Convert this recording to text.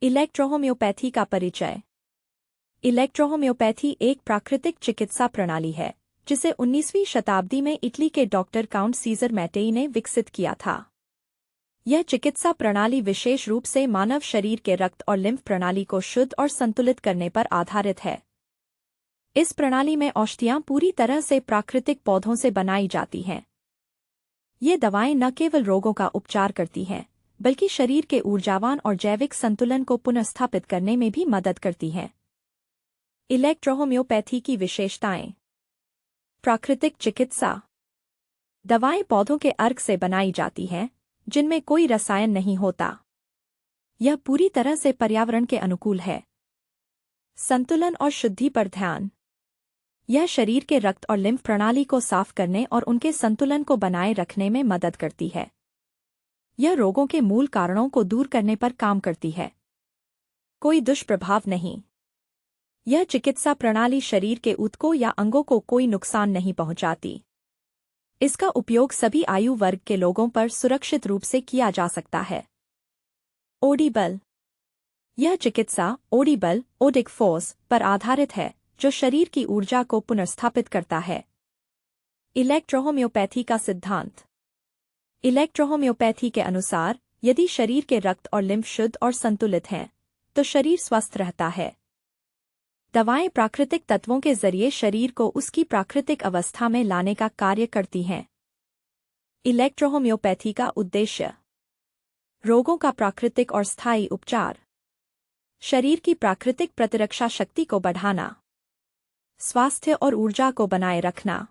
Electrohomoeopathy का परिचय। Electrohomoeopathy एक प्राकृतिक चिकित्सा प्रणाली है जिसे 19वीं शताब्दी में इटली के डॉक्टर काउंट सीजर मैटेई ने विकसित किया था। यह चिकित्सा प्रणाली विशेष रूप से मानव शरीर के रक्त और लिम्फ प्रणाली को शुद्ध और संतुलित करने पर आधारित है। इस प्रणाली में औषधियाँ पूरी तरह से प्राकृतिक पौधों से बनाई जाती हैं। ये दवाएं न केवल रोगों का उपचार करती हैं, बल्कि शरीर के ऊर्जावान और जैविक संतुलन को पुनर्स्थापित करने में भी मदद करती हैं। इलेक्ट्रोहोम्योपैथी की विशेषताएं। प्राकृतिक चिकित्सा। दवाएं पौधों के अर्क से बनाई जाती हैं, जिनमें कोई रसायन नहीं होता। यह पूरी तरह से पर्यावरण के अनुकूल है। संतुलन और शुद्धि पर ध्यान। यह शरीर के रक्त और लिम्फ प्रणाली को साफ करने और उनके संतुलन को बनाए रखने में मदद करती है। यह रोगों के मूल कारणों को दूर करने पर काम करती है। कोई दुष्प्रभाव नहीं। यह चिकित्सा प्रणाली शरीर के ऊतकों या अंगों को कोई नुकसान नहीं पहुंचाती। इसका उपयोग सभी आयु वर्ग के लोगों पर सुरक्षित रूप से किया जा सकता है। ओडिबल। यह चिकित्सा ओडिबल ओडिक फोर्स पर आधारित है, जो शरीर की ऊर्जा को पुनर्स्थापित करता है। इलेक्ट्रोहोम्योपैथी का सिद्धांत। इलेक्ट्रोहोम्योपैथी के अनुसार, यदि शरीर के रक्त और लिम्फ शुद्ध और संतुलित हैं, तो शरीर स्वस्थ रहता है। दवाएं प्राकृतिक तत्वों के जरिए शरीर को उसकी प्राकृतिक अवस्था में लाने का कार्य करती हैं। इलेक्ट्रोहोम्योपैथी का उद्देश्य। रोगों का प्राकृतिक और स्थायी उपचार। शरीर की प्राकृतिक प्रतिरक्षा शक्ति को बढ़ाना। स्वास्थ्य और ऊर्जा को बनाए रखना।